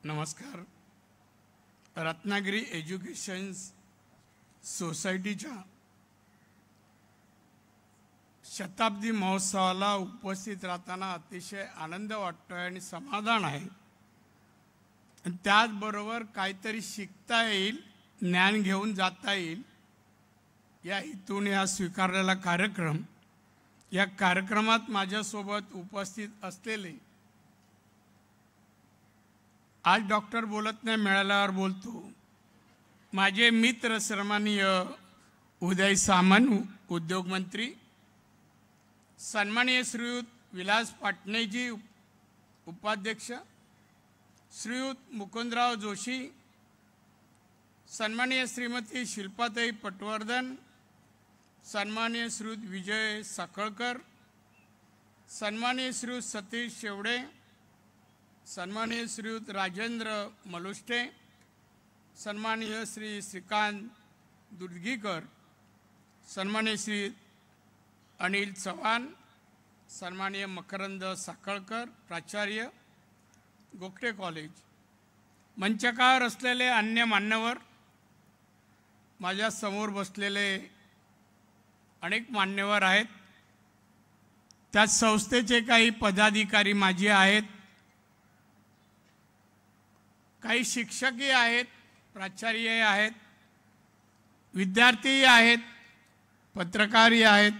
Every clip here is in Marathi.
नमस्कार. रत्नागिरी एज्युकेशन सोसायटीच्या शताब्दी महोत्सवाला उपस्थित राहताना अतिशय आनंद वाटतोय आणि समाधान आहे. त्याचबरोबर काहीतरी शिकता येईल, ज्ञान घेऊन जाता येईल या हेतूने हा स्वीकारलेला कार्यक्रम. या कार्यक्रमात माझ्यासोबत उपस्थित असलेले, आज डॉक्टर बोलत नाही, मिळाल्यावर बोलतो, माझे मित्र सन्माननीय उदय सामंत उद्योगमंत्री, सन्माननीय श्रीयुत विलास पाटणेजी उपाध्यक्ष, श्रीयुत मुकुंदराव जोशी, सन्माननीय श्रीमती शिल्पाताई पटवर्धन, सन्माननीय श्रीयुत विजय साखळकर, सन्माननीय श्रीयुत सतीश शेवडे, सन्माननीय श्रीयुत राजेंद्र मलुष्टे, सन्माननीय श्री श्रीकांत दुर्गीकर, सन्माननीय श्री अनिल चव्हाण, सन्माननीय मकरंद साखळकर प्राचार्य गोखटे कॉलेज, मंचकावर असलेले अन्य मान्यवर, माझ्या समोर बसलेले अनेक मान्यवर आहेत, त्या संस्थेचे काही पदाधिकारी माझे आहेत, काही शिक्षकही आहेत, प्राचार्यही आहेत, विद्यार्थीही आहेत, पत्रकारही आहेत,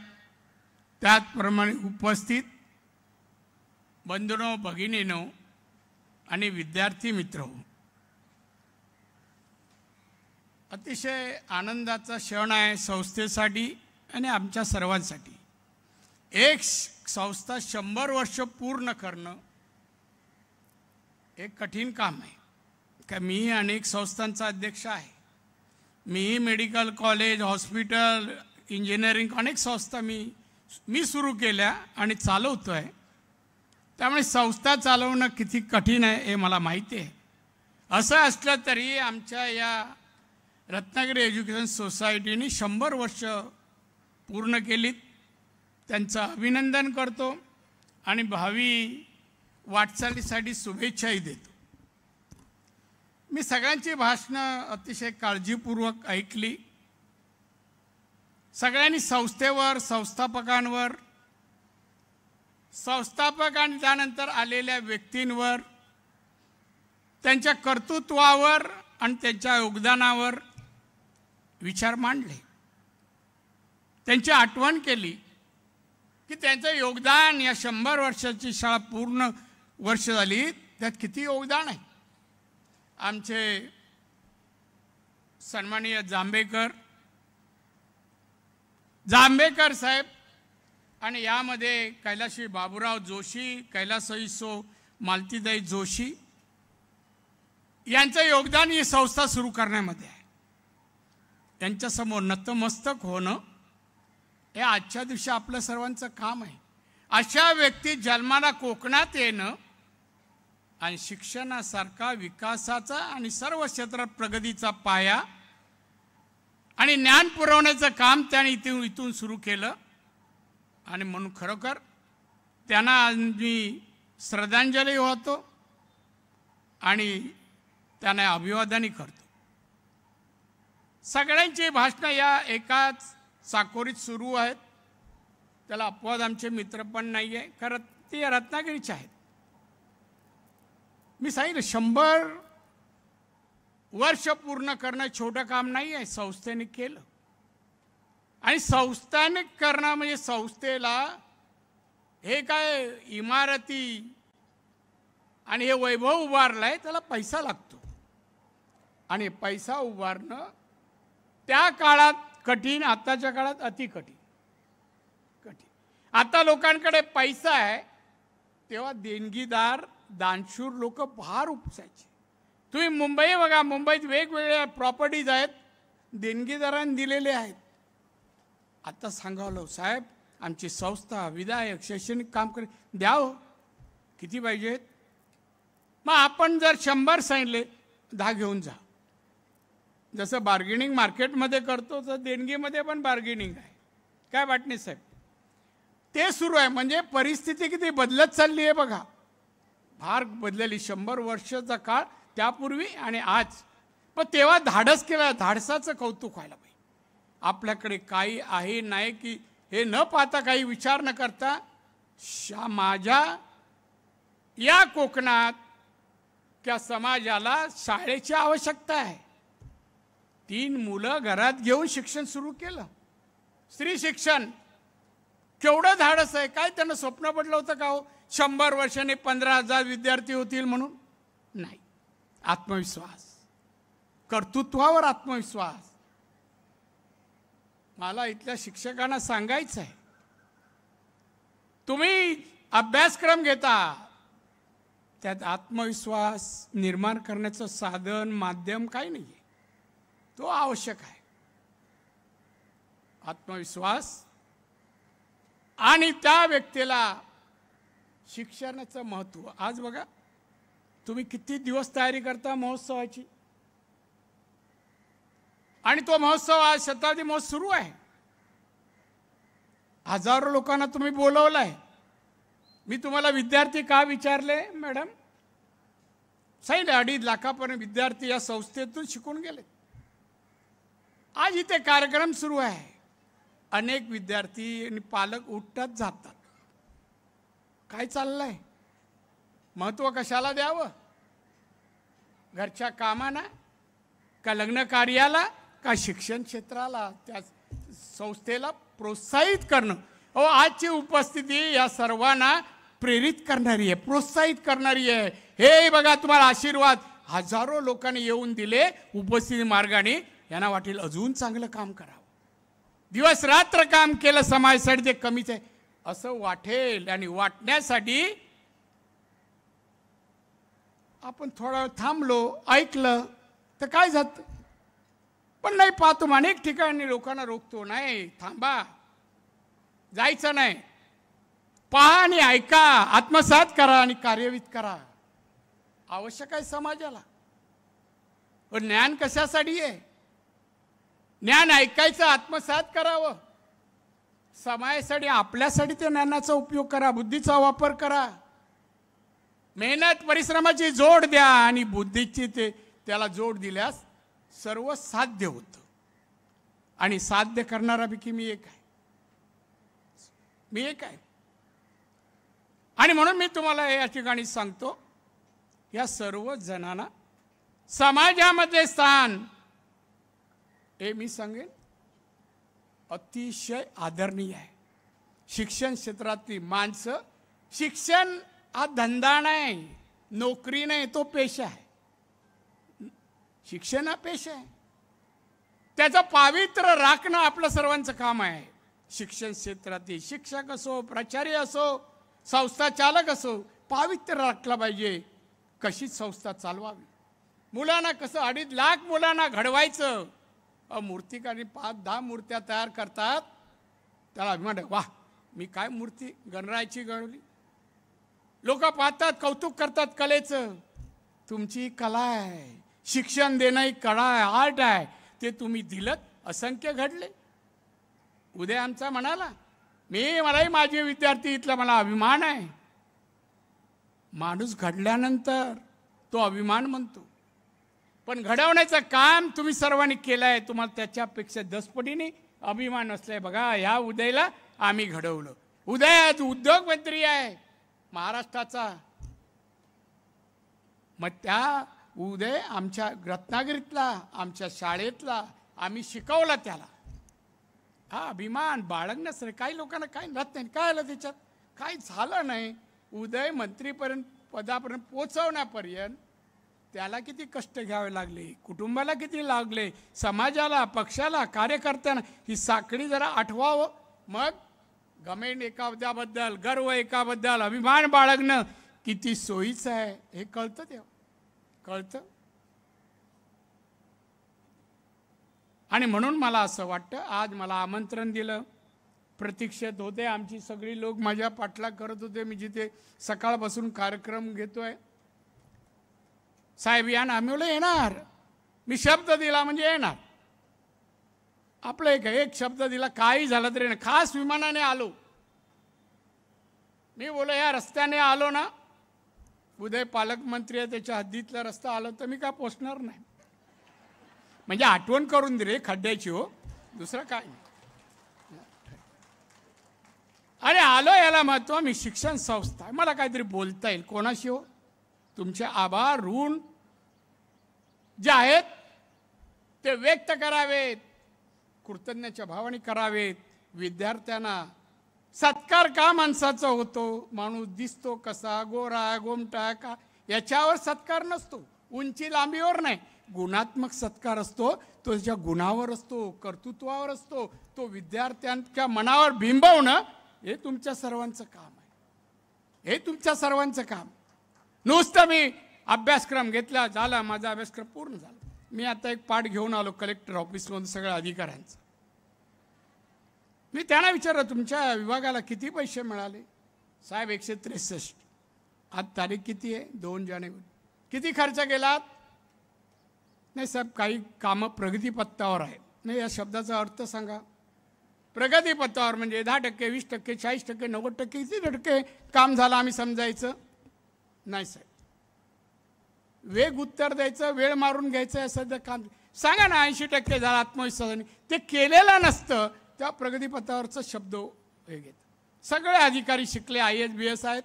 त्याचप्रमाणे उपस्थित बंधूंनो, भगिनींनो आणि विद्यार्थी मित्र, अतिशय आनंदाचा क्षण आहे संस्थेसाठी आणि आमच्या सर्वांसाठी. एक संस्था 100 वर्ष पूर्ण करणं एक कठीण काम आहे. का मी अनेक संस्थांचा अध्यक्ष आहे. मी मेडिकल कॉलेज, हॉस्पिटल, इंजिनिअरिंग अनेक संस्था मी सुरू केल्या आणि चालवतो आहे. त्यामुळे संस्था चालवणं किती कठीण आहे हे मला माहिती आहे. असं असलं तरी आमच्या या रत्नागिरी एज्युकेशन सोसायटीने 100 वर्ष पूर्ण केलीत. त्यांचं अभिनंदन करतो आणि भावी वाटचालीसाठी शुभेच्छाही देतो. मी सगळ्यांची भाषणं अतिशय काळजीपूर्वक ऐकली. सगळ्यांनी संस्थेवर, संस्थापकांवर, संस्थापक आणि त्यानंतर आलेल्या व्यक्तींवर, त्यांच्या कर्तृत्वावर आणि त्यांच्या योगदानावर विचार मांडले. त्यांची आठवण केली की त्यांचं योगदान, या 100 वर्षाची शाळा पूर्ण वर्ष झाली त्यात किती योगदान आहे. आमचे सन्माननीय जांभेकर साहेब आणि यामध्ये कैलाशी बाबूराव जोशी, कैलासई सो मालतीदाई जोशी यांचं योगदान ही संस्था सुरू करण्यामध्ये आहे. त्यांच्यासमोर नतमस्तक होणं हे आजच्या दिवशी आपल्या सर्वांचं काम आहे. अशा व्यक्ती जन्माला कोकणात येणं आणि शिक्षणासारखा विकासाचा आणि सर्व क्षेत्रात प्रगतीचा पाया आणि ज्ञान पुरवण्याचं काम त्याने इथून सुरू केलं. आणि म्हणून खरोखर त्यांना मी श्रद्धांजली वाहतो आणि त्यांना अभिवादनही करतो. सगळ्यांची भाषणं या एकाच चाकोरीत सुरू आहेत. त्याला अपवाद आमचे मित्र पण नाही आहे, कारण ते रत्नागिरीचे आहेत. मी सांगितलं 100 वर्ष पूर्ण करणं छोटं काम नाही आहे. संस्थेने केलं आणि संस्थाने करणं म्हणजे संस्थेला हे काय इमारती आणि हे वैभव उभारलं आहे, त्याला पैसा लागतो. आणि पैसा उभारणं त्या काळात कठीण, आताच्या काळात अति कठीण. आता लोकांकडे पैसा आहे, तेव्हा देणगीदार, दानशूर लोक फार उपसायचे. तुम्ही मुंबई बघा, मुंबईत वेगवेगळ्या प्रॉपर्टीज आहेत, देणगीदारांनी दिलेले आहेत. आता सांगावलं, साहेब आमची संस्था, विधायक, शैक्षणिक काम करे, द्या हो, किती पाहिजेत. मग आपण जर 100 सांगितले, 10 घेऊन जा. जसं बार्गेनिंग मार्केटमध्ये करतो तर देणगीमध्ये पण बार्गेनिंग आहे. काय वाटणे साहेब, ते सुरू आहे. म्हणजे परिस्थिती किती बदलत चालली आहे बघा. फार बदलली. 100 वर्षाचा काळ त्यापूर्वी आणि आज. पण तेव्हा धाडस केलं, धाडसाचं कौतुक व्हायला पाहिजे. आपल्याकडे काही आहे नाही की हे न पाहता, काही विचार न करता, माझ्या या कोकणात त्या समाजाला शाळेची आवश्यकता आहे. 3 मुलं घरात घेऊन शिक्षण सुरू केलं, स्त्री शिक्षण. केवढं धाडस आहे. काय त्यांना स्वप्न पडलं होतं का हो 100 वर्षांनी 15,000 विद्यार्थी होतील म्हणून? नाही. आत्मविश्वास, कर्तृत्वावर आत्मविश्वास. मला इथल्या शिक्षकांना सांगायचं आहे, तुम्ही अभ्यासक्रम घेता, त्यात आत्मविश्वास निर्माण करण्याचं साधन, माध्यम काही नाही आहे. तो आवश्यक आहे. आत्मविश्वास आणि त्या व्यक्तीला शिक्षणाचं महत्त्व. आज बघा, तुम्ही किती दिवस तयारी करता महोत्सवाची, आणि तो महोत्सव आज शताब्दी महोत्सव सुरू आहे. हजारो लोकांना तुम्ही बोलवलंय. मी तुम्हाला विद्यार्थी का विचारले मॅडम? साईड 2.5 लाखापर्यंत विद्यार्थी या संस्थेतून शिकून गेले. आज इथे कार्यक्रम सुरू आहे. अनेक विद्यार्थी आणि पालक उठतात जातात. काय चाललंय? महत्त्व कशाला द्यावं? घरच्या कामाना का लग्न कार्याला का शिक्षण क्षेत्राला, त्या संस्थेला प्रोत्साहित करणं. अहो, आजची उपस्थिती या सर्वांना प्रेरित करणारी आहे, प्रोत्साहित करणारी आहे. हे बघा, तुम्हाला आशीर्वाद हजारो लोकांनी येऊन दिले उपस्थिती मार्गाने. यांना वाटेल अजून चांगलं काम करावं, दिवस रात्र काम केलं समाजासाठी, ते कमीच आहे असं वाटेल. आणि वाटण्यासाठी आपण थोडा थांबलो, ऐकलं तर काय जातं. पण नाही, पाहतो अनेक ठिकाणी लोकांना रोखतो, नाही थांबा, जायचं नाही, पहा आणि ऐका, आत्मसात करा आणि कार्यान्वित करा. आवश्यक आहे समाजाला. ज्ञान कशासाठी आहे? ज्ञान ऐकायचं, आत्मसात करावं. समाजासाठी, आपल्यासाठी ते ज्ञानाचा उपयोग करा, बुद्धीचा वापर करा. मेहनत परिश्रमाची जोड द्या आणि बुद्धीची त्याला जोड दिल्यास सर्व साध्य होतं. आणि साध्य करणाऱ्यापैकी मी एक आहे. आणि म्हणून मी तुम्हाला या ठिकाणी सांगतो, या सर्व जणांना समाजामध्ये स्थान, हे मी सांगेन अतिशय आदरणीय आहे. शिक्षण क्षेत्रातली माणसं, शिक्षण हा धंदा नाही, नोकरी नाही, तो पेशा आहे. शिक्षण हा पेशा आहे. त्याचं पावित्र्य राखणं आपलं सर्वांचं काम आहे. शिक्षण क्षेत्रातील शिक्षक असो, प्राचार्य असो, संस्था चालक असो, पावित्र्य राखलं पाहिजे. कशी संस्था चालवावी, मुलांना कसं 2.5 लाख मुलांना घडवायचं. मूर्तिकारांनी 5-10 मूर्त्या तयार करतात, त्याला अभिमान आहे. वाह, मी काय मूर्ती गणरायाची घडवली. लोक पाहतात, कौतुक करतात कलेचं. तुमची कला आहे, शिक्षण देणं ही कला आहे, आर्ट आहे. ते तुम्ही दिलं, असंख्य घडले. उद्या आमचा म्हणाला, मलाही माझे विद्यार्थी, इथला मला अभिमान आहे. माणूस घडल्यानंतर तो अभिमान म्हणतो. पण घडवण्याचं काम तुम्ही सर्वांनी केलं आहे. तुम्हाला त्याच्यापेक्षा 10 पटीने अभिमान असलाय. बघा, या उदयला आम्ही घडवलं. उदय उद्योगमंत्री आहे महाराष्ट्राचा. मग त्या उदय आमच्या रत्नागिरीतला, आमच्या शाळेतला, आम्ही शिकवला त्याला. हा अभिमान बाळगण्यास काही लोकांना काय राहत नाही. काय आलं त्याच्यात? काय झालं नाही. उदय मंत्रीपर्यंत, पदापर्यंत पोचवण्यापर्यंत त्याला किती कष्ट घ्यावे लागले, कुटुंबाला किती लागले, समाजाला, पक्षाला, कार्यकर्त्यांना. ही साखळी जरा आठवावं. मग घमेंड एकाबद्दल, गर्व एकाबद्दल, अभिमान बाळगणं किती सोयीचं आहे हे कळतं. तेव्हा कळतं. आणि म्हणून मला असं वाटतं, आज मला आमंत्रण दिलं, प्रतीक्षेत होते आमची सगळी लोक, माझ्या पाठलाग करत होते. मी जिथे सकाळपासून कार्यक्रम घेतोय, साहेब या ना, आम्ही बोललो येणार. मी शब्द दिला म्हणजे येणार. आपलं एक शब्द दिला, काही झालं तरी नाही. खास विमानाने आलो. मी बोलो या रस्त्याने आलो ना, उदय पालकमंत्री आहे, त्याच्या हद्दीतला रस्ता आला तर मी काय पोचणार नाही. म्हणजे आठवण करून दे रे खड्ड्याची, हो, दुसरं काय नाही. आणि आलो याला महत्व, मी शिक्षण संस्था, मला काहीतरी बोलता येईल कोणाशी. हो, तुमचे आभार ऋण जे आहेत ते व्यक्त करावेत, कृतज्ञतेच्या भावाने करावेत. विद्यार्थ्यांना सत्कार का माणसाचा होतो? माणूस दिसतो कसा, गोरा गोमटा का, याच्यावर सत्कार नसतो, उंची लांबीवर नाही. गुणात्मक सत्कार असतो, तो त्याच्या गुणावर असतो, कर्तृत्वावर असतो. तो विद्यार्थ्यांच्या मनावर बिंबवणं हे तुमच्या सर्वांचं काम आहे. हे तुमच्या सर्वांचं काम. नुसतं मी अभ्यासक्रम घेतला झाला, माझा अभ्यासक्रम पूर्ण झाला. मी आता एक पाठ घेऊन आलो कलेक्टर ऑफिसमधून सगळ्या अधिकाऱ्यांचा. मी त्यांना विचारलं तुमच्या विभागाला किती पैसे मिळाले? साहेब 163. आज तारीख किती आहे? 2 जानेवारी. किती खर्च केलात? नाही साहेब, काही कामं प्रगतीपथावर आहेत. नाही, या शब्दाचा अर्थ सांगा. प्रगतीपथावर म्हणजे 10%, 20%, 40%, 90%, किती टक्के काम झालं आम्ही समजायचं? नाही साहेब, वेग उत्तर द्यायचं, वेळ मारून घ्यायचं, असं काम सांगा ना. 80% झालं आत्मविश्वासाने. ते केलेलं नसतं, त्या प्रगतीपथावरचा शब्द हे घेत. सगळे अधिकारी शिकले, IAS BS आहेत.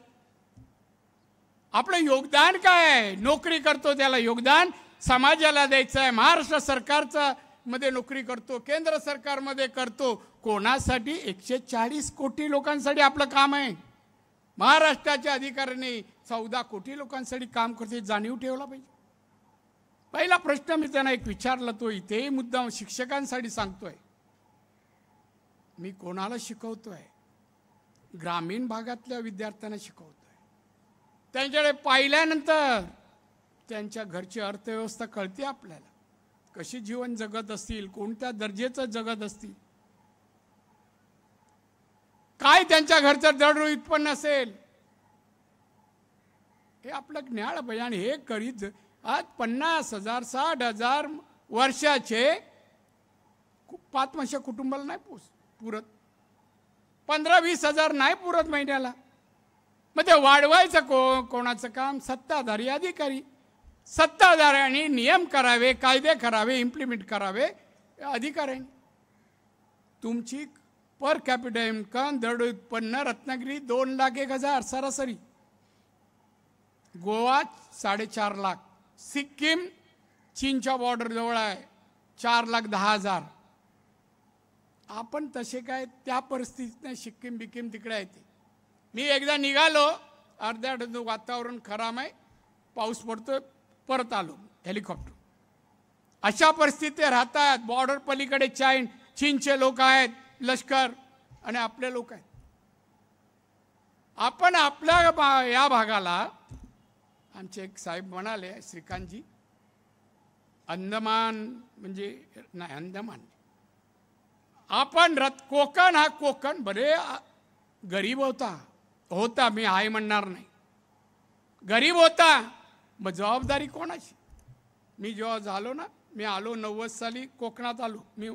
आपलं योगदान काय आहे? नोकरी करतो त्याला योगदान समाजाला द्यायचं आहे. महाराष्ट्र सरकारचा मध्ये नोकरी करतो, केंद्र सरकारमध्ये करतो. कोणासाठी? 140 कोटी लोकांसाठी आपलं काम आहे. महाराष्ट्राच्या अधिकाऱ्यांनी 14 कोटी लोकांसाठी काम करते, जाणीव ठेवला पाहिजे. पहिला प्रश्न मी त्यांना एक विचारला, तो इथेही मुद्दाम शिक्षकांसाठी सांगतोय. मी कोणाला शिकवतोय? ग्रामीण भागातल्या विद्यार्थ्यांना शिकवतोय. त्यांच्याकडे पाहिल्यानंतर त्यांच्या घरची अर्थव्यवस्था कळते आपल्याला, कशी जीवन जगत असतील, कोणत्या दर्जाचं जगत असतील, काय त्यांच्या घरचं दरडोई उत्पन्न असेल, हे आपलं ज्ञान पाहिजे. आणि हे करीत आज 50,000 60,000 वर्षाचे 5 वर्षा कुटुंबाला नाही पुरत, 15-20 हजार नाही पुरत महिन्याला. मग ते वाढवायचं कोणाचं काम? सत्ताधारी अधिकारी. सत्ताधाऱ्यांनी नियम करावे, कायदे करावे, इम्प्लिमेंट करावे अधिकाऱ्यांनी. तुमची पर कॅपिटल इन्कम दरडोई उत्पन्न रत्नागिरी 2,01,000 सरासरी, गोवा 4.5 लाख, सिक्कीम चीनच्या बॉर्डर जवळ आहे 4,10,000. आपण तसे काय त्या परिस्थितीत नाही. सिक्कीम बिक्कीम तिकडे आहे ते. मी एकदा निघालो, अर्ध्या वातावरण खराब आहे, पाऊस पडतो, परत आलो हेलिकॉप्टर. अशा परिस्थितीत राहतात. बॉर्डर पलीकडे चीनचे लोक आहेत, लष्कर, आणि आपले लोक आहेत. आपण आपल्या या भागाला, आमचे एक साहेब म्हणाले, श्रीकांतजी, अंदमान म्हणजे नाही, अंदमान आपण कोकण, हा कोकण बरे गरीब होता, मी आहे म्हणणार नाही, गरीब होता. मग जबाबदारी कोणाची? मी जेव्हा झालो ना, मी आलो 90 साली कोकणात आलो. मी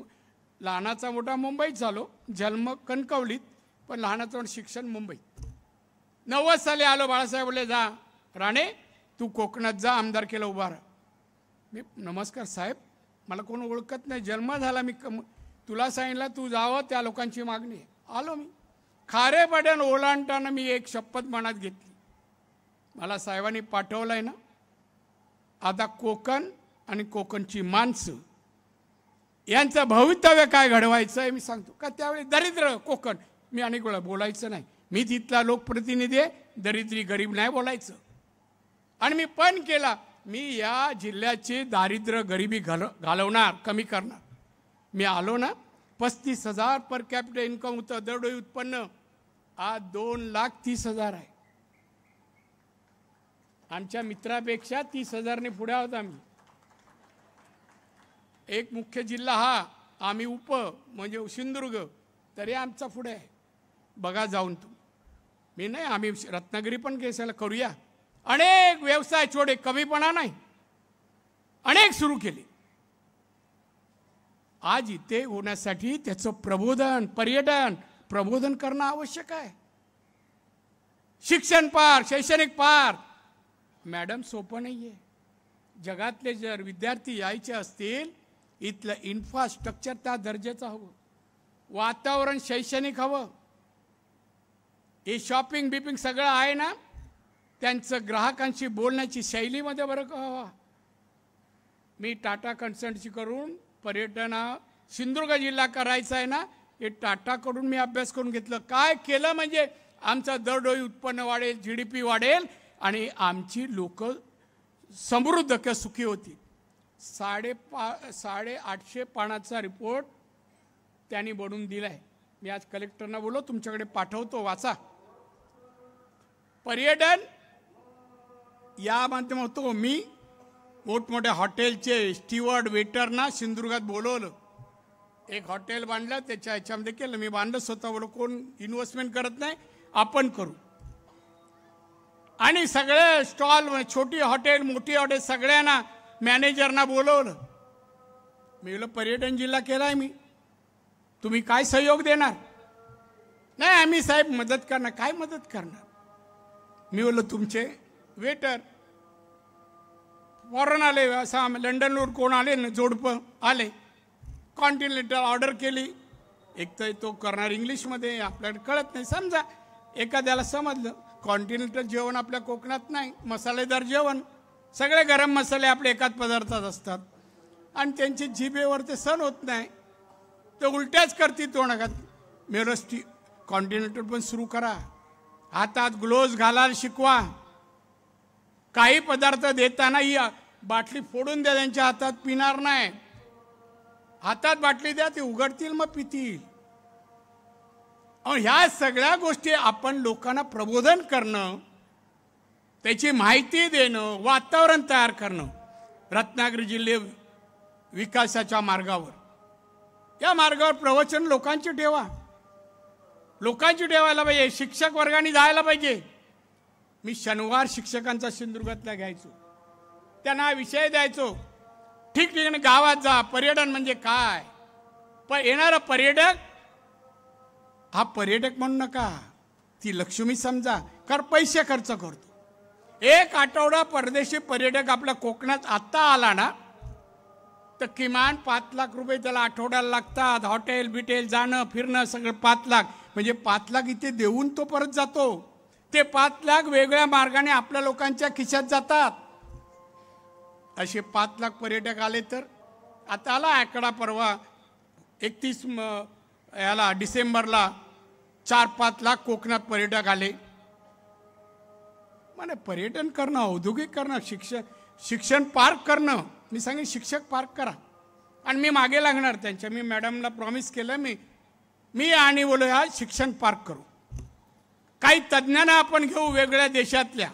लहानाचा मोठा मुंबईत झालो, जन्म कणकवलीत, पण लहानाचं मोठं शिक्षण मुंबईत. 90 साली आलो. बाळासाहेब बोलले, जा राणे तू कोकणात जा, आमदारकीला उभा राहा. मी नमस्कार साहेब, मला कोण ओळखत नाही, जन्म झाला, मी तुला सांगितलं तू जावं, त्या लोकांची मागणी आहे. आलो मी. खारे पाट्यान ओलांडताना मी एक शपथ मनात घेतली. मला साहेबांनी पाठवलंय ना, आता कोकण आणि कोकणची माणसं यांचं भवितव्य काय घडवायचं आहे मी सांगतो. का त्यावेळी दरिद्र कोकण, मी अनेक वेळा बोलायचं नाही, मी तिथला लोकप्रतिनिधी आहे, दरिद्री गरीब नाही बोलायचं. आणि मी पण केला, मी या जिल्ह्याची दारिद्र्य गरिबी घालवणार, कमी करणार. मी आलो ना, 35,000 पर कॅपिटल इन्कम होतं, दरडोई उत्पन्न, आज 2,30,000 आहे. आमच्या मित्रापेक्षा 30,000ने पुढे आहोत आम्ही. एक मुख्य जिल्हा हा, आम्ही म्हणजे सिंधुदुर्ग, तरी आमचा पुढे आहे. बघा जाऊन तुम्ही. मी नाही, आम्ही रत्नागिरी पण केसाला करूया. अनेक व्यवसाय छोडे, कमीपणा नाही, अनेक सुरू केले. आज इथे होण्यासाठी त्याचं प्रबोधन, पर्यटन प्रबोधन करणं आवश्यक आहे. शिक्षण पार, शैक्षणिक पार, मॅडम सोपं नाही आहे. जगातले जर विद्यार्थी यायचे असतील, इथलं इन्फ्रास्ट्रक्चर त्या दर्जाचं हवं, वातावरण शैक्षणिक हवं, हे शॉपिंग बिपिंग सगळं आहे ना, त्यांचं ग्राहकांशी बोलण्याची शैलीमध्ये बरं का हवा. मी टाटा कन्सल्टन्सी करून पर्यटन सिंधुदुर्ग जिल्हा करायचा आहे ना, हे टाटाकडून मी अभ्यास करून घेतलं. काय केलं म्हणजे आमचं दरडोई उत्पन्न वाढेल, GDP वाढेल आणि आमची लोक समृद्ध किंवा सुखी होती. 850 पानाचा रिपोर्ट त्यांनी बनवून दिलाय. मी आज कलेक्टरना बोललो, तुमच्याकडे पाठवतो, वाचा. पर्यटन या माध्यमातून मी मोठमोठ्या हॉटेलचे स्टीवर्ड वेटरना सिंधुदुर्गात बोलवलं. एक हॉटेल बांधलं, त्याच्या ह्याच्यामध्ये केलं. मी बांधलं स्वतः, बोललो कोण इन्व्हेस्टमेंट करत नाही, आपण करू. आणि सगळे स्टॉल, छोटी हॉटेल मोठी हॉटेल सगळ्यांना मॅनेजरना बोलवलं. मी बोललो पर्यटन जिल्हा केलाय मी, तुम्ही काय सहयोग देणार? नाही आम्ही साहेब मदत करणार. काय मदत करणार? मी बोललो तुमचे वेटर फॉरेन आले, असं लंडनवरून कोण आले ना, जोडपं आले, कॉन्टिनेंटल ऑर्डर केली. एक तर तो करणार इंग्लिशमध्ये, आपल्याला कळत नाही. समजा एखाद्याला समजलं, कॉन्टिनेंटल जेवण आपल्या कोकणात नाही, मसालेदार जेवण, सगळे गरम मसाले आपले एकाच पदार्थात असतात आणि त्यांची जिभेवर ते सण होत नाही, ते उलट्याच करते तोंडात. मेरस्टी कॉन्टिनेंटल पण सुरू करा, हातात ग्लोव्ज घालायला शिकवा. काही पदार्थ देताना ही बाटली फोडून द्या त्यांच्या हातात, पिणार नाही. हातात बाटली द्या, ते उघडतील मग पितील. ह्या सगळ्या गोष्टी आपण लोकांना प्रबोधन करणं, त्याची माहिती देणं, वातावरण तयार करणं. रत्नागिरी जिल्हे विकासाच्या मार्गावर, या मार्गावर प्रवचन लोकांची ठेवा, लोकांची ठेवायला पाहिजे. शिक्षक वर्गाने जायला पाहिजे. मी शनिवार शिक्षकांचा सिंधुदुर्गातला घ्यायचो, त्यांना विषय द्यायचो. ठिकठिकाणी गावात जा, पर्यटन म्हणजे काय, येणारा पर्यटक हा पर्यटक म्हणू नका, ती लक्ष्मी समजा. पैसे खर्च करतो. एक आठवडा परदेशी पर्यटक आपल्या कोकणात आत्ता आला ना, तर किमान 5 लाख रुपये त्याला आठवड्याला लागतात. हॉटेल बिटेल जाणं फिरणं सगळं 5 लाख, म्हणजे 5 लाख इथे देऊन तो परत जातो. ते 5 लाख वेगळ्या मार्गाने आपल्या लोकांच्या खिशात जातात. असे 5 लाख पर्यटक आले तर, आता आला आकडा परवा 31 याला डिसेंबरला 4-5 लाख कोकणात पर्यटक आले. म्हणजे पर्यटन करणं, औद्योगिक करणं, शिक्षण पार्क करणं. मी सांगेन शिक्षक पार्क करा आणि मी मागे लागणार त्यांच्या. मी मॅडमला प्रॉमिस केलं, मी आणि बोलू हा शिक्षण पार्क करू. काही तज्ज्ञांना आपण घेऊ वेगळ्या देशातल्या,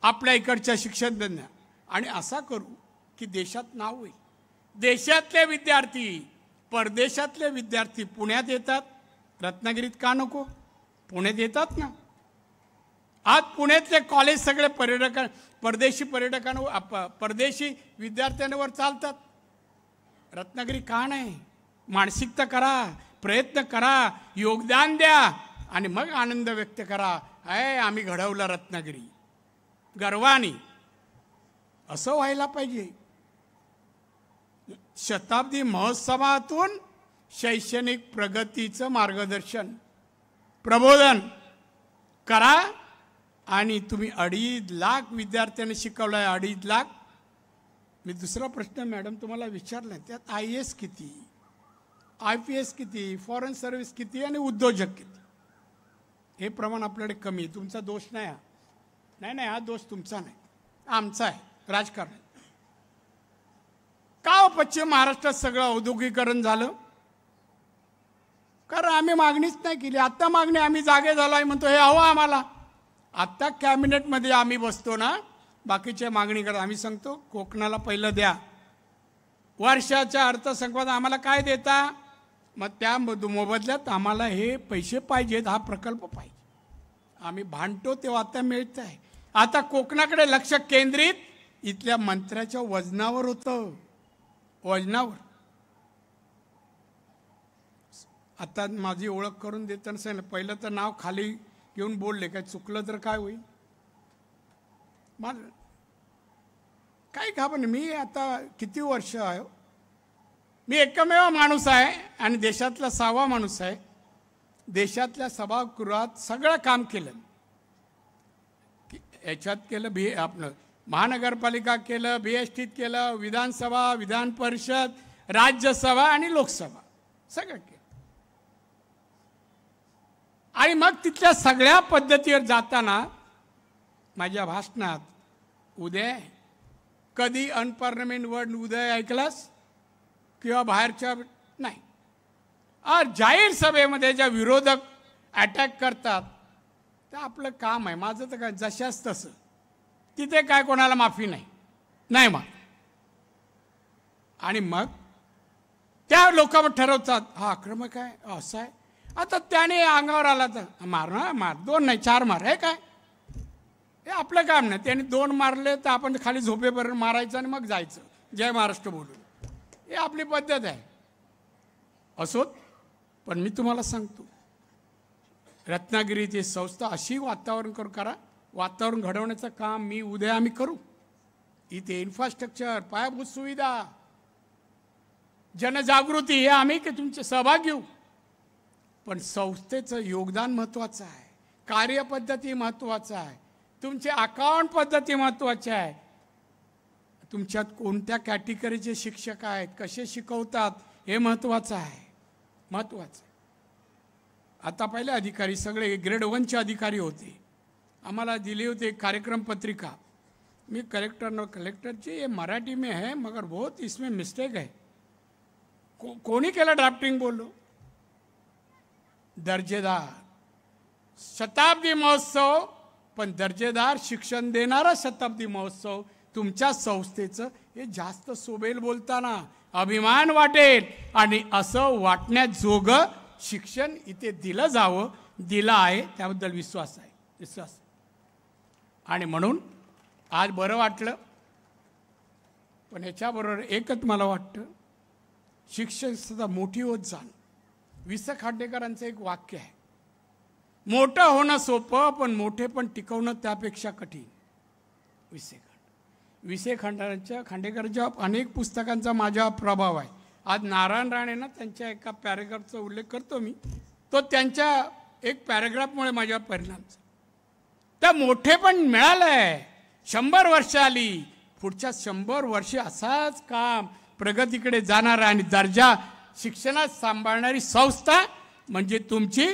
आपल्या इकडच्या शिक्षण तज्ज्ञ, आणि असा करू की देशात नाव होईल. देशातले विद्यार्थी, परदेशातले विद्यार्थी पुण्यात येतात, रत्नागिरीत का नको? पुण्यात येतात ना. आज पुण्यातले कॉलेज सगळे परदेशी परदेशी विद्यार्थ्यांवर चालतात. रत्नागिरी का नाही? मानसिकता करा, प्रयत्न करा, योगदान द्या आणि मग आनंद व्यक्त करा. आम्ही घडवलं रत्नागिरी गर्वाने. असं व्हायला पाहिजे. शताब्दी महोत्सवातून शैक्षणिक प्रगतीचं मार्गदर्शन, प्रबोधन करा. आणि तुम्ही 2.5 लाख विद्यार्थ्यांनी शिकवलाय, 2.5 लाख. मी दुसरा प्रश्न मॅडम तुम्हाला विचारला, त्यात IAS किती, IPS किती, फॉरेन सर्व्हिस किती आणि उद्योजक किती? हे प्रमाण आपल्याकडे कमी आहे. तुमचा दोष नाही हा. नाही, हा दोष तुमचा नाही, आमचा आहे, राजकारण. का पश्चिम महाराष्ट्रात सगळं औद्योगिकरण झालं? कारण आम्ही मागणीच नाही केली. आत्ता मागणी, आम्ही जागे झालो आहे म्हणतो, हे हवं आम्हाला. आत्ता कॅबिनेटमध्ये आम्ही बसतो ना, बाकीच्या मागणी करत आम्ही सांगतो कोकणाला पहिलं द्या. वर्षाच्या अर्थसंकल्पात आम्हाला काय देता? मग त्या मोबदल्यात आम्हाला हे पैसे पाहिजेत, हा प्रकल्प पाहिजे. आम्ही भांडतो तेव्हा आता मिळत आहे. आता कोकणाकडे लक्ष केंद्रित इथल्या मंत्र्याच्या वजनावर होतं, वजनावर. आता माझी ओळख करून देताना सांगितलं, पहिलं तर नाव खाली घेऊन बोलले, काय चुकलं तर काय होईल? मला काही खबर नाही. मी आता किती वर्ष आहे, मी एकमेव माणूस आहे आणि देशातला 6वा माणूस आहे. देशातल्या सभागृहात सगळं काम केलं. याच्यात केलं, आपलं महानगरपालिका केलं, BSTत केलं, विधानसभा, विधान परिषद, राज्यसभा आणि लोकसभा सगळं केलं. आणि मग तिथल्या सगळ्या पद्धतीवर जाताना माझ्या भाषणात उदय, कधी अनपार्लमेंट वर्ड उदय ऐकलास किंवा बाहेरच्या नाही. जाहीर सभेमध्ये ज्या विरोधक अटॅक करतात ते आपलं काम आहे. माझं तर काय जशाच तसं, तिथे काय कोणाला माफी नाही मग. आणि मग त्या लोकांवर ठरवतात हा आक्रमक आहे, असं आहे. आता त्याने अंगावर आला तर मार 2 नाही 4 मार, हे काय, हे आपलं काम नाही. त्याने 2 मारले तर आपण खाली झोपेपर्यंत मारायचं आणि मग जायचं जय महाराष्ट्र बोलून. हे आपली पद्धत आहे. असोत, पण मी तुम्हाला सांगतो, रत्नागिरीची संस्था अशी वातावरण घडवण्याचं काम मी उद्या आम्ही करू. इथे इन्फ्रास्ट्रक्चर, पायाभूत सुविधा, जनजागृती हे आम्ही तुमचे सहभाग घेऊ. पण संस्थेचं योगदान महत्त्वाचं आहे, कार्यपद्धती महत्त्वाचं आहे, तुमचे अकाउंट पद्धती महत्त्वाची आहे, तुमच्यात कोणत्या कॅटेगरीचे शिक्षक आहेत, कसे शिकवतात हे महत्त्वाचं आहे. आता पहिले अधिकारी सगळे ग्रेड 1चे अधिकारी होते. आम्हाला दिली होती एक कार्यक्रम पत्रिका. मी कलेक्टर जी ये मराठी में है मगर बहुत इसमें मिस्टेक है. कोणी केलं ड्राफ्टिंग? बोलो दर्जेदार शताब्दी महोत्सव, पण दर्जेदार शिक्षण देणारा शताब्दी महोत्सव तुमच्या संस्थेचं, हे जास्त सोबेल बोलताना अभिमान वाटेल. आणि असं वाटण्याजोगं शिक्षण इथे दिलं जावं, दिलं आहे, त्याबद्दल विश्वास. आणि म्हणून आज बरं वाटलं. पण याच्याबरोबर एकच मला वाटतं, शिक्षण सुद्धा मोठी होत जाणं. वि.स. खांडेकरांचं एक वाक्य आहे, मोठं होणं सोपं पण मोठेपण टिकवणं त्यापेक्षा कठीण. वि.स. खांडेकरांच्या अनेक पुस्तकांचा माझ्यावर प्रभाव आहे. आज नारायण राणेंना त्यांच्या एका पॅरेग्राफचा उल्लेख करतो मी, तो त्यांच्या एक पॅरेग्राफमुळे माझ्यावर परिणाम झाला. त्या मोठेपण मिळालं आहे. 100 वर्ष आली, पुढच्या 100 वर्षे असाच काम प्रगतीकडे जाणार आणि दर्जा शिक्षणात सांभाळणारी संस्था म्हणजे तुमची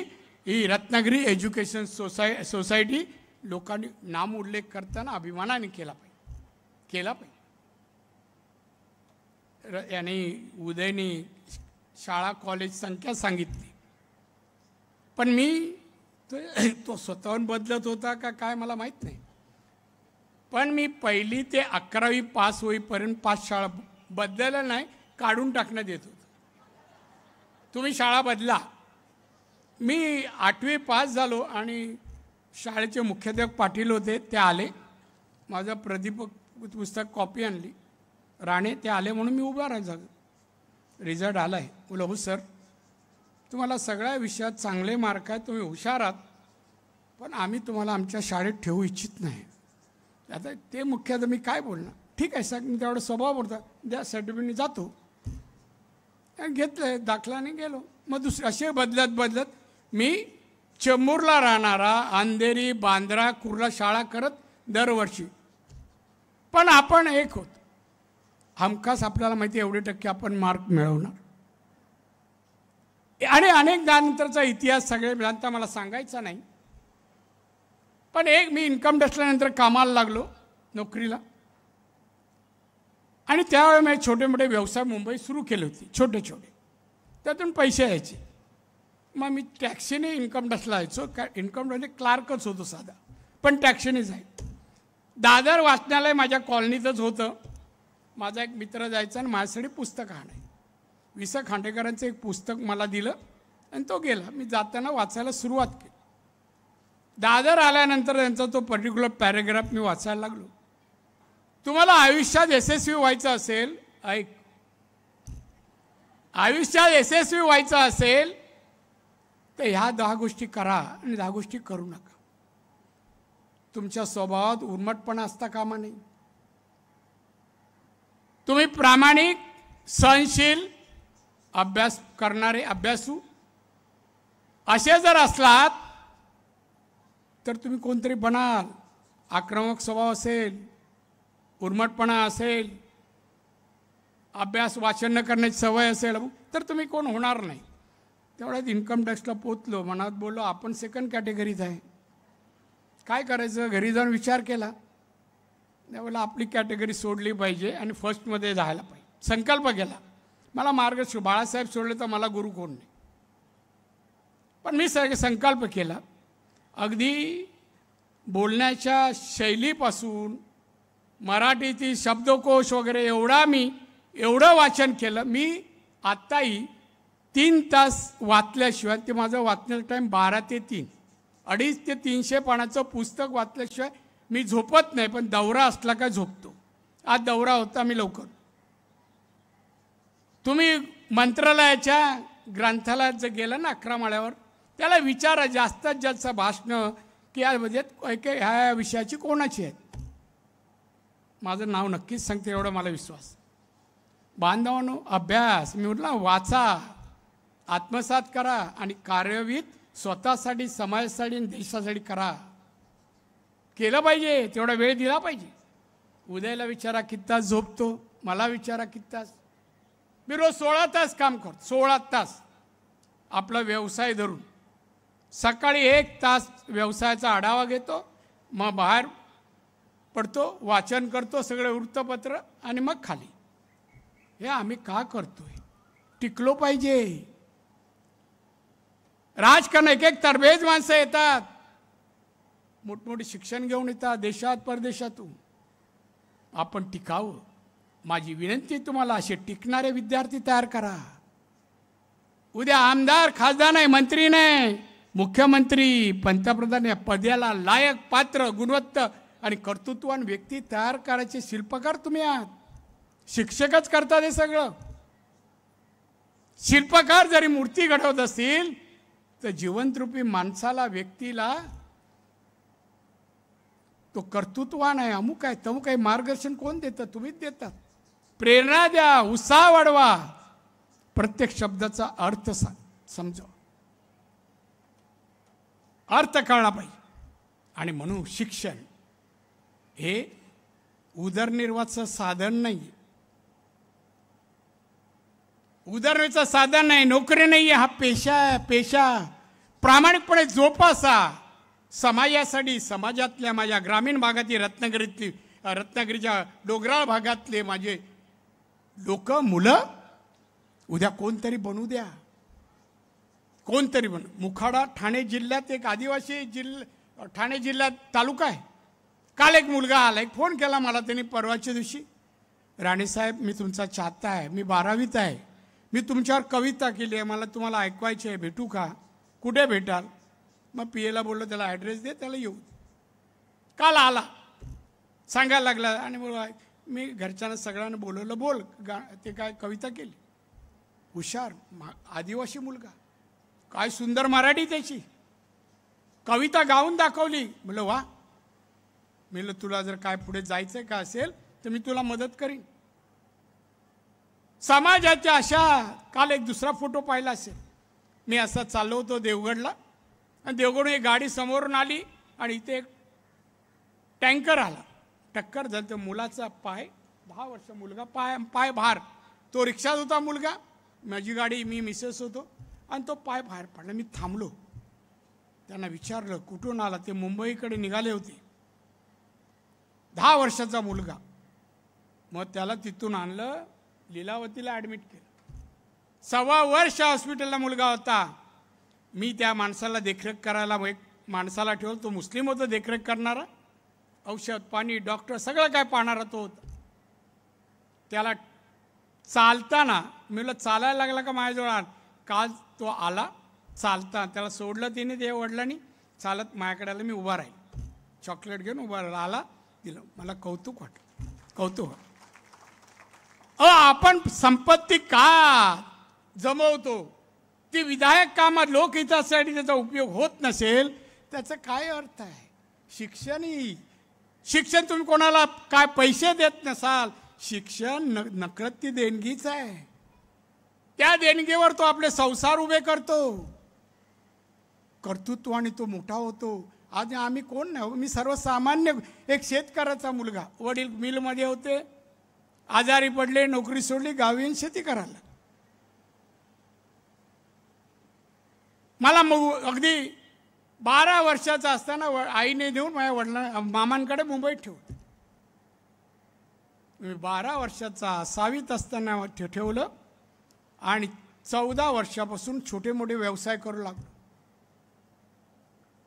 ही रत्नागिरी एज्युकेशन सोसायटी. लोकांनी नाम उल्लेख करताना अभिमानाने केला पाहिजे. याने उदयने शाळा कॉलेज संख्या सांगितली, पण मी तो स्वतःहून बदलत होता का काय मला माहीत नाही. पण मी 1ली ते 11वी पास होईपर्यंत 5 शाळा बदलल्या नाही, काढून टाकण्यात येत होतं. तुम्ही शाळा बदला. मी 8वी पास झालो आणि शाळेचे मुख्याध्यापक पाटील होते, ते आले. माझं प्रदीपक पुस्तक कॉपी आणली, राणे ते आले म्हणून मी उभा राहिलो. रिझल्ट आला आहे. बोला हो सर, तुम्हाला सगळ्या विषयात चांगले मार्क आहेत, तुम्ही हुशार आहात, पण आम्ही तुम्हाला आमच्या शाळेत ठेवू इच्छित नाही. आता ते मुख्याध्यापक, मी काय बोलणार, ठीक आहे सर, मी तेवढा स्वभाव बोलता द्या सर्टिफिकेटने जातो. घेतलं दाखलाने गेलो. मग दुसरे असे बदलत मी चेंबूरला राहणारा, अंधेरी, बांद्रा, कुर्ला शाळा करत दरवर्षी. पण आपण एक होत, हमखास आपल्याला माहिती एवढे टक्के आपण मार्क मिळवणार. आणि अनेकदा नंतरचा इतिहास सगळे जाणता मला सांगायचा नाही. पण एक मी इन्कम टॅक्सल्यानंतर कामाला लागलो, नोकरीला. आणि त्यावेळी मी छोटे मोठे व्यवसाय मुंबईत सुरू केले होते, छोटे, त्यातून पैसे यायचे. मग मी टॅक्सीने इन्कम टॅक्सला यायचो. इन्कम म्हणजे क्लार्कच होतो साधा, पण टॅक्सीने जायचो. दादर वाचनालय माझ्या कॉलनीतच होतं. माझा एक मित्र जायचा आणि माझ्यासाठी पुस्तक आणायचं. वि.स. खांडेकरांचं एक पुस्तक मला दिलं आणि तो गेला. मी जाताना वाचायला सुरुवात केली. दादर आल्यानंतर त्यांचा तो पर्टिक्युलर पॅरेग्राफ मी वाचायला लागलो. तुम्हाला आयुष्यात यशस्वी व्हायचं असेल, ऐक, आयुष्यात यशस्वी व्हायचं असेल तर ह्या 10 गोष्टी करा आणि 10 गोष्टी करू नका. तुमच्या स्वभावात उर्मटपणा असता कामा नये. तुम्ही प्रामाणिक, सहनशील, अभ्यास करणारे, अभ्यासू असे जर असलात तर तुम्ही कोणतरी बनाल. आक्रमक स्वभाव असेल, उर्मटपणा असेल, अभ्यास वाचन न करण्याची सवय असेल तर तुम्ही कोण होणार नाही. तेवढ्यात इन्कम टॅक्सला पोचलो, मनात बोललो आपण सेकंड कॅटेगरीत आहे. काय करायचं, घरी जाऊन विचार केला, त्यावेळेला आपली कॅटेगरी सोडली पाहिजे आणि फर्स्टमध्ये जायला पाहिजे. संकल्प केला, मला मार्ग बाळासाहेब सोडले तर मला गुरु कोण नाही. पण मी संकल्प केला, अगदी बोलण्याच्या शैलीपासून मराठीतील शब्दकोश वगैरे एवढं वाचन केलं. मी आत्ताही 3 तास वाचल्याशिवाय, ते माझं वाचण्याचा टाईम 12 ते 3, 250 ते 300 पानाचं पुस्तक वाचल्याशिवाय मी झोपत नाही. पण दौरा असला का झोपतो. आज दौरा होता, मी लवकर. तुम्ही मंत्रालयाच्या ग्रंथालयात जर गेला ना 11 माळ्यावर, त्याला विचारा जास्तीत जास्त भाषणं की यामध्ये ह्या विषयाची कोणाची आहेत. माझं नाव नक्कीच सांगते एवढा मला विश्वास. बांधवांनो, अभ्यास मी म्हटलं वाचा, आत्मसात करा आणि कार्यवित स्वतःसाठी, समाजासाठी आणि देशासाठी करा. केलं पाहिजे, तेवढा वेळ दिला पाहिजे. उद्याला विचारा किती तास झोपतो, मला विचारा किती तास. मी रोज 16 तास काम करतो, 16 तास आपला व्यवसाय धरून. सकाळी 1 तास व्यवसायाचा आढावा घेतो, मग बाहेर पडतो, वाचन करतो सगळे वृत्तपत्र आणि मग खाली. हे आम्ही का करतोय? टिकलो पाहिजे. राजकारण एक तरबेज माणसं येतात, मोठमोठे शिक्षण घेऊन येतात देशात परदेशातून. आपण टिकावं. माझी विनंती तुम्हाला, असे टिकणारे विद्यार्थी तयार करा. उद्या आमदार, खासदार नाही, मंत्री नाही, मुख्यमंत्री, पंतप्रधान या पदाला लायक, पात्र, गुणवत्त आणि कर्तृत्ववान व्यक्ती तयार करायचे शिल्पकार तुम्ही आहात. शिक्षकच करतात हे सगळं. शिल्पकार जरी मूर्ती घडवत असतील तर जिवंतरूपी माणसाला, व्यक्तीला तो कर्तृत्ववान आहे, अमुक आहे, तमुक आहे, मार्गदर्शन कोण देतं? तुम्हीच देतात. प्रेरणा द्या, उत्साह वाढवा, प्रत्येक शब्दाचा अर्थ समजावा, अर्थ कळला पाहिजे. आणि म्हणून शिक्षण हे उदरनिर्वाहाचं साधन नाही, उदरनिर्वाहाचं साधन नाही, नोकरी नाही आहे, हा पेशा आहे. पेशा प्रामाणिकपणे जोपासा. समाजासाठी, समाजातल्या माझ्या ग्रामीण भागातील रत्नागिरीच्या डोंगराळ भागातले माझे लोक, मुलं उद्या कोणतरी बनू द्या, कोणतरी बनू. मुखाडा ठाणे जिल्ह्यात एक आदिवासी ठाणे जिल्ह्यात तालुका आहे. काल एक मुलगा आला, एक फोन केला मला त्यांनी परवाच्या दिवशी, राणेसाहेब मी तुमचा चाहता आहे, मी 12वीत आहे, मी तुमच्यावर कविता केली आहे, मला तुम्हाला ऐकवायची आहे, भेटू का? कुठे भेटाल? मग पीएला बोललो त्याला ॲड्रेस दे, त्याला येऊ. काल आला, सांगायला लागला आणि मी घरच्यांना सगळ्यांना बोलवलं, बोल ते काय कविता केली. हुशार आदिवासी मुलगा, काय सुंदर मराठी त्याची, कविता गाऊन दाखवली. म्हणलं वा. म्हणलं तुला जर काय पुढे जायचं का असेल तर मी तुला मदत करीन. समाजाच्या अशा. काल एक दुसरा फोटो पाहिला असेल, मी असा चाललो होतो देवगडला आणि देवगडून एक गाडी समोरून आली आणि इथे एक टँकर आला, टक्कर झाली. तर मुलाचा पाय, 10 वर्ष मुलगा, पाय भार, तो रिक्षात होता मुलगा, माझी गाडी, मी मिसेस होतो आणि तो पाय बाहेर पडला. मी थांबलो, त्यांना विचारलं कुठून आला. ते मुंबईकडे निघाले होते, 10 वर्षाचा मुलगा. मग त्याला तिथून आणलं, लीलावतीला ॲडमिट केलं. 1.25 वर्ष हॉस्पिटलला मुलगा होता. मी त्या माणसाला देखरेख करायला एक माणसाला ठेवलं, तो मुस्लिम होता देखरेख करणारा, औषध पाणी डॉक्टर सगळं काय पाहणारा तो होता. त्याला चालताना मी म्हटलं चालायला लागला का माझ्याजवळ? काल तो आला चालता, त्याला सोडलं तिने, ते वडिलांनी चालत माझ्याकडे आलं. मी उभा राहील, चॉकलेट घेऊन उभा राहिला, आला, दिलं. मला कौतुक वाटलं, कौतुक. आपण संपत्ती का जमवतो, ती विधायक कामात लोकहितासाठी त्याचा उपयोग होत नसेल, त्याचा काय अर्थ आहे? शिक्षण तुम्ही कोणाला काय पैसे देत नसाल, शिक्षण नकळत देणगीच आहे. त्या देणगीवर तो आपले संसार उभे करतो, कर्तृत्वाने तो मोठा होतो. आज आम्ही कोण नाही, मी सर्वसामान्य एक शेतकऱ्याचा मुलगा. वडील मिलमध्ये होते, आजारी पडले, नोकरी सोडली, गावी येऊन शेती करायला. मला अगदी 12 वर्षाचा असताना आईने देऊन माझ्या मामांकडे मुंबईत ठेवलं. मी 12 वर्षाचा 6वीत असताना ठेवलं आणि 14 वर्षापासून छोटे मोठे व्यवसाय करू लागलो.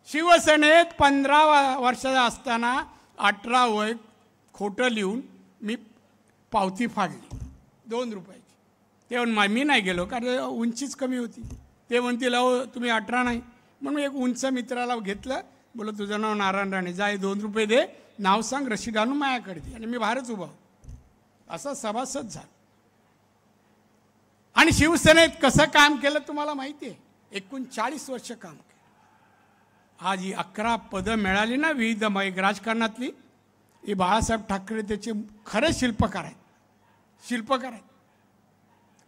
शिवसेनेत 15 वर्षाचा असताना 18 वय खोटं लिहून मी पावती फाडली 2 रुपयाची. तेव्हा मी नाही गेलो, कारण उंचीच कमी होती. ते म्हणतील अहो तुम्ही 18 नाही. म्हणून एक उंच मित्राला घेतलं, बोललं तुझं नाव नारायण राणे, जा 2 रुपये दे, नाव सांग, रशीद आणून माझ्याकडे दे. आणि मी बाहेरच उभा असा सभासद झाला. आणि शिवसेनेत कसं काम केलं तुम्हाला माहिती आहे. 39 वर्ष काम केलं. आज ही 11 पदं मिळाली ना विविध राजकारणातली, हे बाळासाहेब ठाकरे त्याचे खरे शिल्पकार आहेत. शिल्पकार आहेत.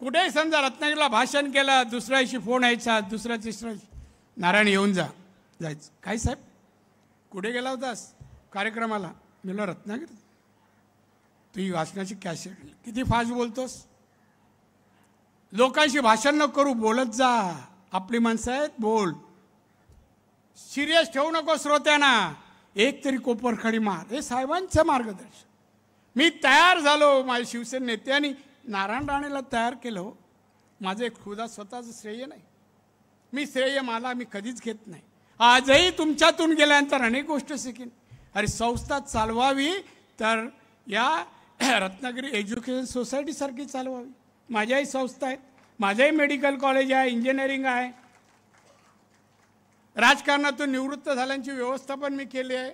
कुठेही समजा रत्नागिरीला भाषण केलं, दुसऱ्या दिवशी फोन यायचा, दुसऱ्या तिसऱ्या नारायण येऊन जायचं. काय साहेब कुठे गेला होतास कार्यक्रमाला? मी म्हणलं रत्नागिरी. तुझी वाचनाची कॅसेट, किती फास्ट बोलतोस, लोकांशी भाषण न करू, बोलत जा. आपली माणसं आहेत, बोल. सिरियस ठेवू नको श्रोत्यांना, एक तरी कोपरखडी मार. हे साहेबांचं मार्गदर्शन. मी तयार झालो. माझ्या शिवसेना नेत्यांनी नारायण राणेला तयार केलं. माझं एक खुदा स्वतःचं श्रेय नाही. मी श्रेय मला मी कधीच घेत नाही. आजही तुमच्यातून गेल्यानंतर अनेक गोष्ट शिकेन. अरे संस्था चालवावी तर या रत्नागिरी एज्युकेशन सोसायटीसारखी चालवावी. माझ्याही संस्था आहेत, माझंही मेडिकल कॉलेज आहे, इंजिनिअरिंग आहे. राजकारणातून निवृत्त झाल्यांची व्यवस्था पण मी केली आहे.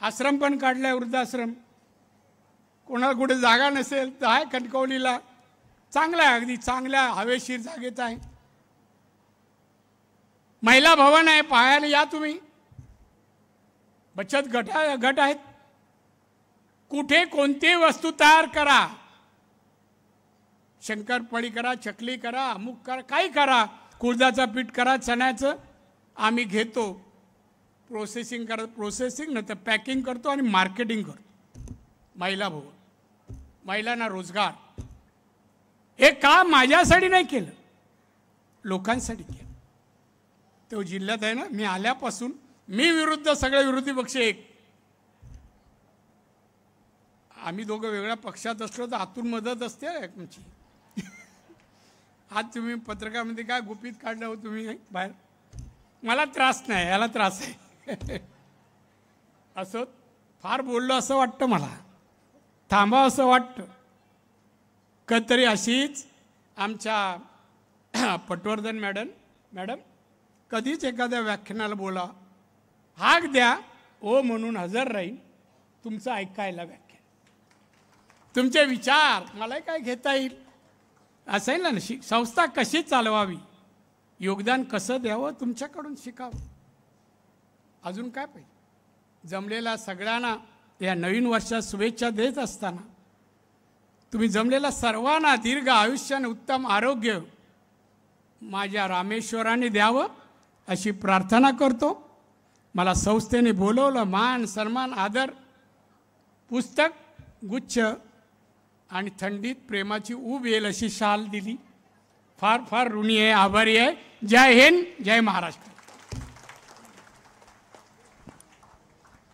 आश्रम पण काढला आहे, वृद्धाश्रम. कोणाला कुठे जागा नसेल तर आहे कणकवलीला, चांगला आहे, अगदी चांगल्या हवेशीर जागेत आहे. महिला भवन आहे, पाहायला या तुम्ही. बचत गट आहेत. कुठे कोणती वस्तू तयार करा, शंकरपाळी करा, चकली करा, अमुक करा, काही करा, कुळदाचं पीठ करा, चण्याचं आम्ही घेतो. प्रोसेसिंग नाही तर पॅकिंग करतो आणि मार्केटिंग करतो. महिला भवन, महिलांना रोजगार. हे काम माझ्यासाठी नाही केलं, लोकांसाठी केलं. तो जिल्ह्यात आहे ना, मी आल्यापासून मी विरुद्ध सगळे विरोधी पक्ष एक. आम्ही दोघं वेगळ्या पक्षात असलो तर आतून मदत असते तुमची. आज तुम्ही पत्रकामध्ये काय गुपित काढलं हो तुम्ही बाहेर. मला त्रास नाही, याला त्रास आहे. असं फार बोललो असं वाटतं मला, थांबा असं वाटतं. कधीतरी अशीच आमच्या पटवर्धन मॅडम कधीच एखाद्या व्याख्यानाला बोला, हाक द्या, ओ म्हणून हजर राहीन, तुमचं ऐकायला व्याख्यान. तुमचे विचार मलाही काय घेता येईल असं आहे ना. संस्था कशी चालवावी, योगदान कसं द्यावं, तुमच्याकडून शिकावं. अजून काय पाहिजे. जमलेल्या सगळ्यांना या नवीन वर्षात शुभेच्छा देत असताना तुम्ही जमलेल्या सर्वांना दीर्घ आयुष्य आणि उत्तम आरोग्य माझ्या रामेश्वराने द्यावं अशी प्रार्थना करतो. मला संस्थेने बोलवलं, मान सन्मान आदर, पुस्तक गुच्छ आणि थंडीत प्रेमाची ऊब येईल अशी शाल दिली. फार फार ऋणी आहे, आभारी आहे. जय हिंद, जय महाराष्ट्र.